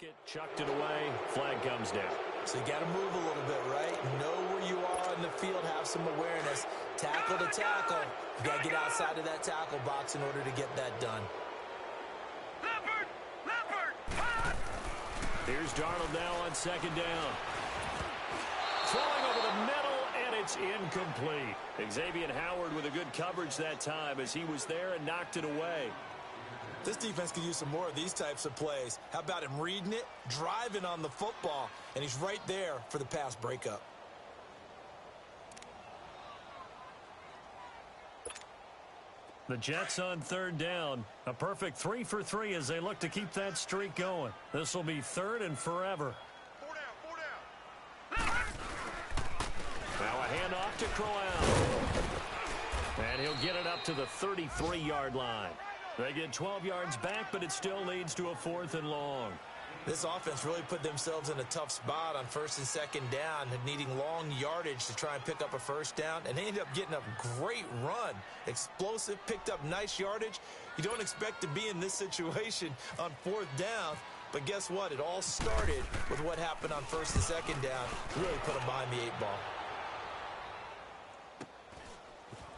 pocket, chucked it away, flag comes down. So you got to move a little bit, right? Know where you are in the field, have some awareness. Tackle to tackle. You got to get outside of that tackle box in order to get that done. Here's Darnold now on second down. Throwing over the middle, and it's incomplete. Xavier Howard with a good coverage that time as he was there and knocked it away. This defense could use some more of these types of plays. How about him reading it, driving on the football, and he's right there for the pass breakup. The Jets on third down. A perfect 3 for 3 as they look to keep that streak going. This will be third and forever. Now a handoff to Crowell. And he'll get it up to the 33-yard line. They get 12 yards back, but it still leads to a 4th and long. This offense really put themselves in a tough spot on first and second down, needing long yardage to try and pick up a first down, and they ended up getting a great run. Explosive, picked up nice yardage. You don't expect to be in this situation on 4th down, but guess what? It all started with what happened on first and second down. Really put them behind the 8 ball.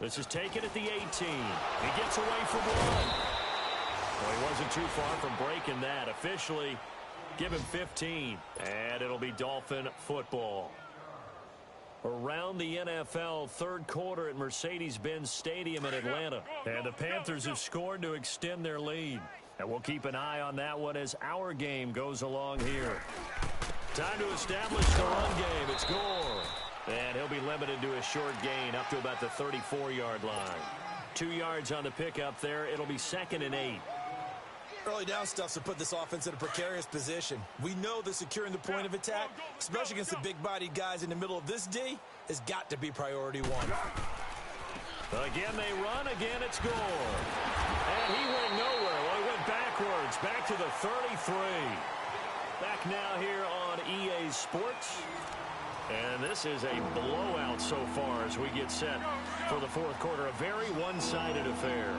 This is taken at the 18. He gets away from one. Well, he wasn't too far from breaking that. Officially, give him 15, and it'll be Dolphin football. Around the NFL, third quarter at Mercedes-Benz Stadium in Atlanta. And the Panthers have scored to extend their lead. And we'll keep an eye on that one as our game goes along here. Time to establish the run game. It's Gore. And he'll be limited to a short gain up to about the 34-yard line. 2 yards on the pickup there. It'll be 2nd and 8. Early down stuff's to put this offense in a precarious position. We know that securing the point of attack, especially against the big-bodied guys in the middle of this D, has got to be priority one. Again, they run. Again, it's Gore. And he went nowhere. Well, he went backwards, back to the 33. Back now here on EA Sports. And this is a blowout so far as we get set for the fourth quarter. A very one-sided affair.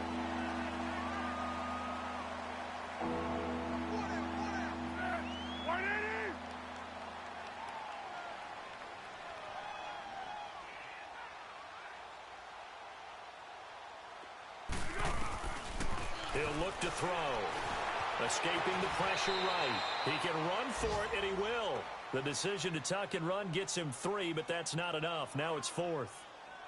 He'll look to throw. Escaping the pressure right. He can run for it, and he will. The decision to tuck and run gets him 3, but that's not enough. Now it's 4th.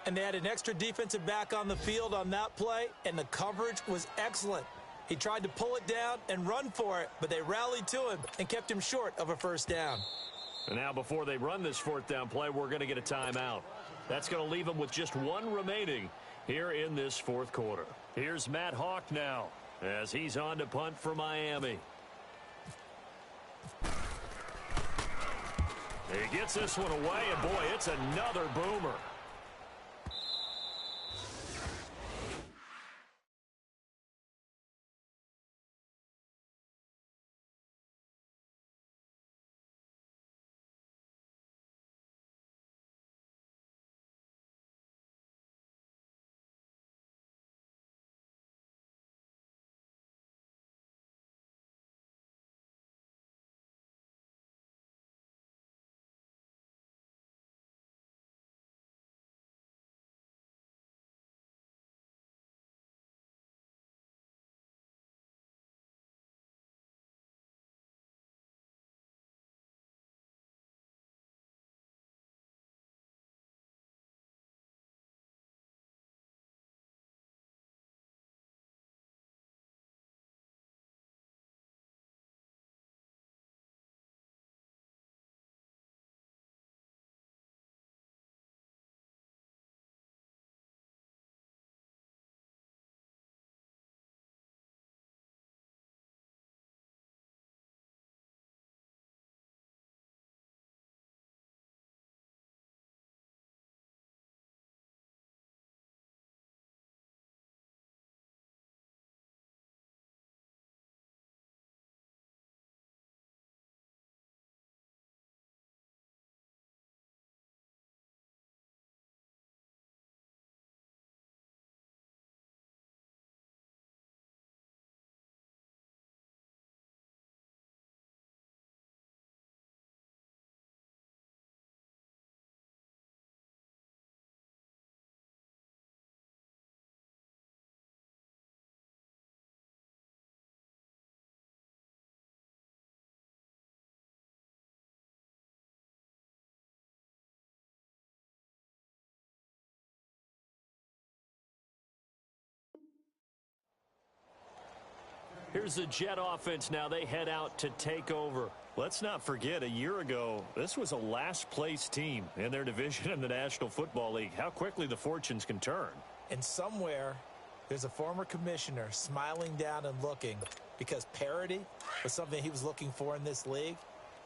And they had an extra defensive back on the field on that play, and the coverage was excellent. He tried to pull it down and run for it, but they rallied to him and kept him short of a first down. And now before they run this 4th down play, we're going to get a timeout. That's going to leave them with just 1 remaining here in this 4th quarter. Here's Matt Hawk now as he's on to punt for Miami. He gets this one away, and boy, it's another boomer. Here's the Jet offense now. They head out to take over. Let's not forget, a year ago, this was a last-place team in their division in the National Football League. How quickly the fortunes can turn. And somewhere, there's a former commissioner smiling down and looking because parity was something he was looking for in this league,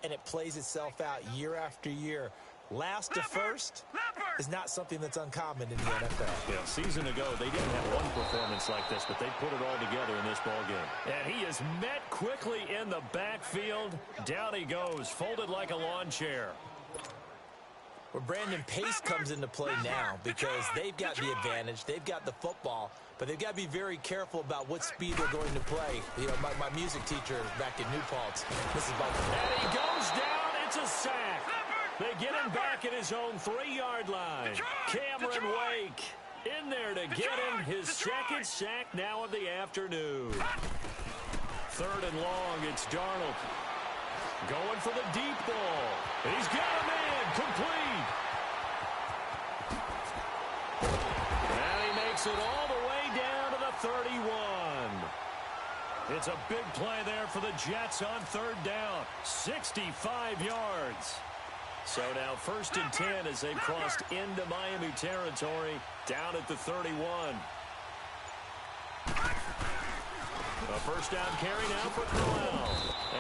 and it plays itself out year after year. Last to first is not something that's uncommon in the NFL. Yeah, a season ago, they didn't have one performance like this, but they put it all together in this ballgame. And he is met quickly in the backfield. Down he goes, folded like a lawn chair. Well, Brandon, pace comes into play now because they've got the advantage. They've got the football, but they've got to be very careful about what speed they're going to play. You know, my music teacher back in New Paltz, this is about. And he goes down. It's a sack. They get him back at his own 3-yard line. Cameron Wake in there to get him his second sack now of the afternoon. 3rd and long, it's Darnold. Going for the deep ball. And he's got him in. Complete. And he makes it all the way down to the 31. It's a big play there for the Jets on 3rd down. 65 yards. So now 1st and 10 as they've crossed into Miami territory down at the 31. A first down carry now for Crowell.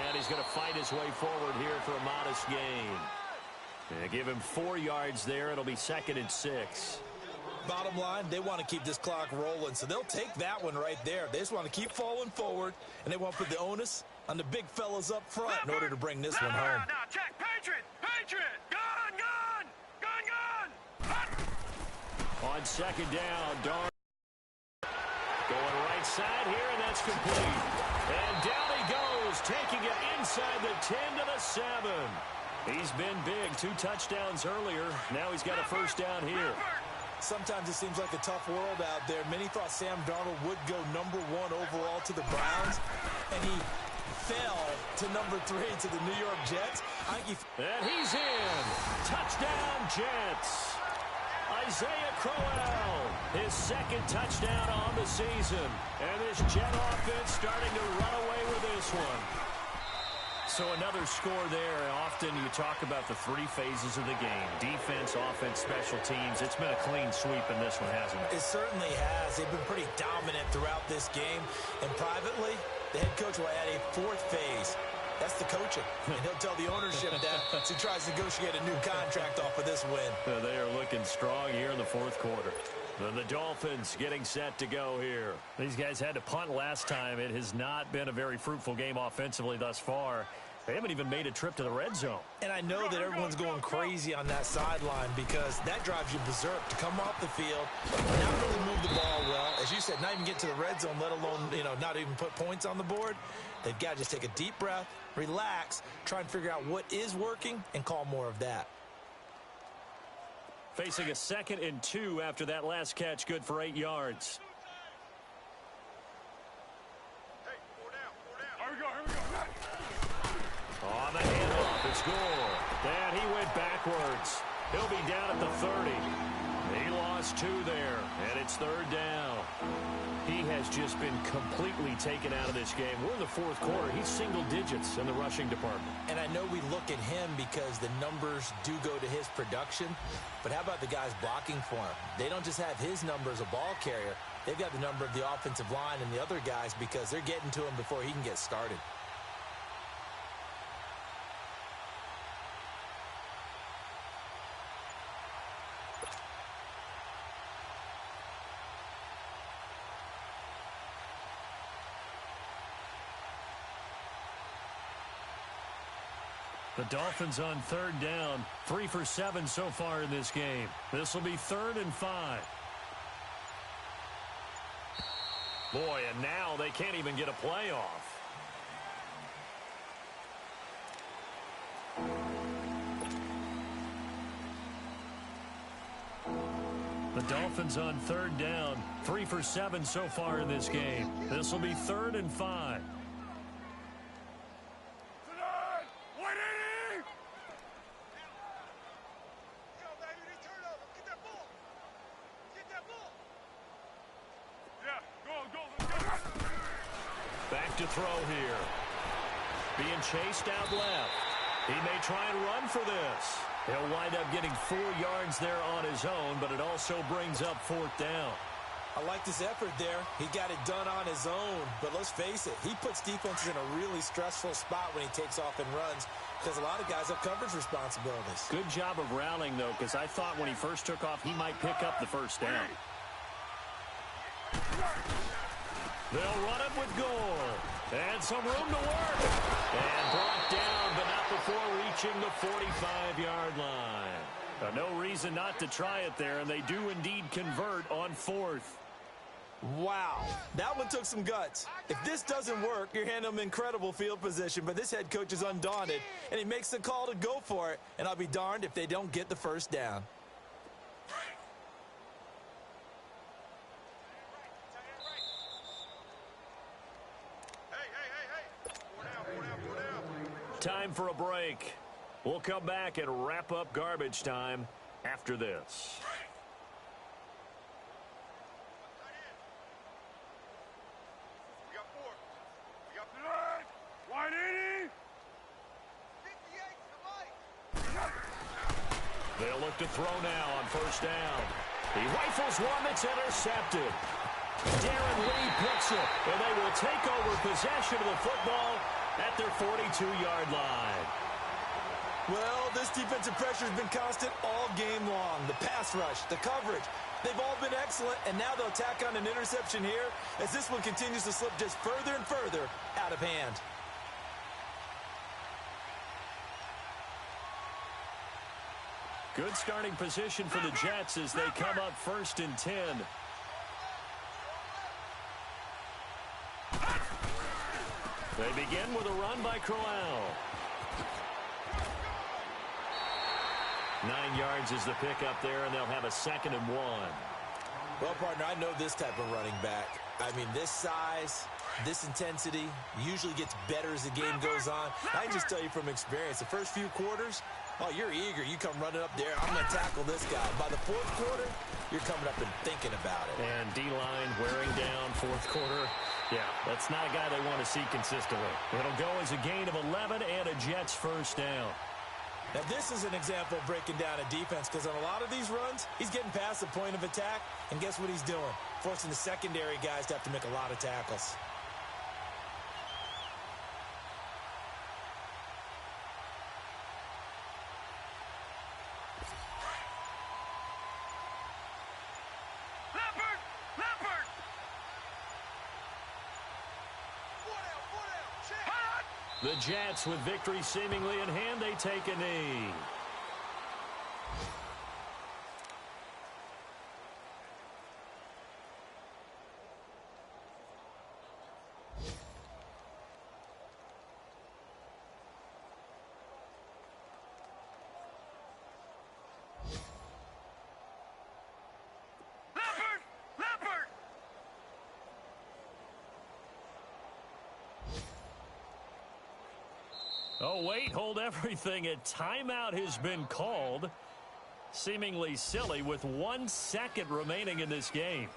And he's going to fight his way forward here for a modest gain. And give him 4 yards there. It'll be 2nd and 6. Bottom line, they want to keep this clock rolling, so they'll take that one right there. They just want to keep falling forward, and they want to put the onus on the big fellas up front in order to bring this one home. Now, check. Patriot! Gun! On 2nd down, Darnold going right side here, and that's complete. And down he goes, taking it inside the 10 to the 7. He's been big, 2 touchdowns earlier. Now he's got a first down here. Sometimes it seems like a tough world out there. Many thought Sam Darnold would go #1 overall to the Browns, and he fell to #3 to the New York Jets. And he's in. Touchdown, Jets. Isaiah Crowell, his 2nd touchdown on the season. And this Jet offense starting to run away with this one. So another score there. Often you talk about the 3 phases of the game. Defense, offense, special teams. It's been a clean sweep in this one, hasn't it? It certainly has. They've been pretty dominant throughout this game. And privately, the head coach will add a 4th phase. That's the coaching. And he'll tell the ownership that as he tries to negotiate a new contract off of this win. They are looking strong here in the 4th quarter. The Dolphins getting set to go here. These guys had to punt last time. It has not been a very fruitful game offensively thus far. They haven't even made a trip to the red zone. And I know that everyone's going crazy on that sideline because that drives you berserk to come off the field, not really move the ball well. As you said, not even get to the red zone, let alone, not even put points on the board. They've got to just take a deep breath, relax, try and figure out what is working, and call more of that. Facing a 2nd and 2 after that last catch, good for 8 yards. Hey, 4 down. Here we go. On the handoff, it's Gore. And he went backwards. He'll be down at the 30. He lost 2 there, and it's 3rd down. He has just been completely taken out of this game. We're in the 4th quarter. He's single digits in the rushing department. And I know we look at him because the numbers do go to his production, but how about the guys blocking for him? They don't just have his number as a ball carrier. They've got the number of the offensive line and the other guys because they're getting to him before he can get started. The Dolphins on 3rd down, 3 for 7 so far in this game. This will be 3rd and 5. Boy, and now they can't even get a play off. The Dolphins on 3rd down, 3 for 7 so far in this game. This will be 3rd and 5. Back to throw here. Being chased out left. He may try and run for this. He'll wind up getting 4 yards there on his own, but it also brings up 4th down. I like this effort there. He got it done on his own. But let's face it, he puts defenses in a really stressful spot when he takes off and runs because a lot of guys have coverage responsibilities. Good job of rallying, though, because I thought when he first took off, he might pick up the first down. They'll run it with Gore. And some room to work. And brought down, but not before reaching the 45-yard line. No reason not to try it there, and they do indeed convert on 4th. Wow, that one took some guts. If this doesn't work, you're handing them incredible field position, but this head coach is undaunted, and he makes the call to go for it, and I'll be darned if they don't get the first down. Time for a break. We'll come back and wrap up garbage time after this. We got 4. We got 9. 180. 58. They'll look to throw now on first down. He rifles one that's intercepted. Darren Lee picks it, and they will take over possession of the football at their 42-yard line. Well, this defensive pressure has been constant all game long. The pass rush, the coverage, they've all been excellent, and now they'll tack on an interception here as this one continues to slip just further and further out of hand. Good starting position for the Jets as they come up 1st and 10. They begin with a run by Crowell. 9 yards is the pickup there, and they'll have a 2nd and 1. Well, partner, I know this type of running back. I mean, this size, this intensity usually gets better as the game goes on. I can just tell you from experience, the first few quarters, oh, you're eager. You come running up there. I'm going to tackle this guy. By the 4th quarter, you're coming up and thinking about it. And D-line wearing down 4th quarter. Yeah, that's not a guy they want to see consistently. It'll go as a gain of 11 and a Jets first down. Now, this is an example of breaking down a defense because on a lot of these runs, he's getting past the point of attack, and guess what he's doing? Forcing the secondary guys to have to make a lot of tackles. The Jets, with victory seemingly in hand, they take a knee. Oh, wait, hold everything. A timeout has been called. Seemingly silly with 1 second remaining in this game.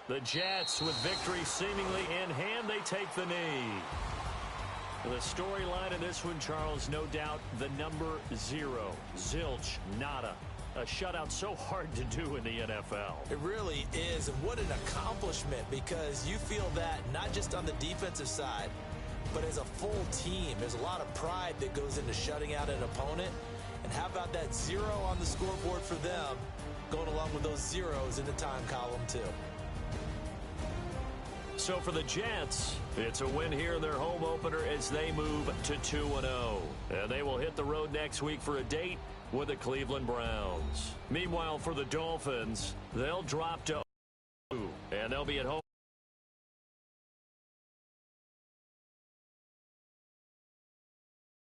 The Jets, with victory seemingly in hand, they take the knee. The storyline in this one, Charles, no doubt the number 0. Zilch, nada. A shutout so hard to do in the NFL. It really is, and what an accomplishment, because you feel that not just on the defensive side, but as a full team. There's a lot of pride that goes into shutting out an opponent. And how about that 0 on the scoreboard for them, going along with those zeros in the time column, too. So for the Jets, it's a win here in their home opener as they move to 2-0. And they will hit the road next week for a date with the Cleveland Browns. Meanwhile, for the Dolphins, they'll drop to 2, and they'll be at home.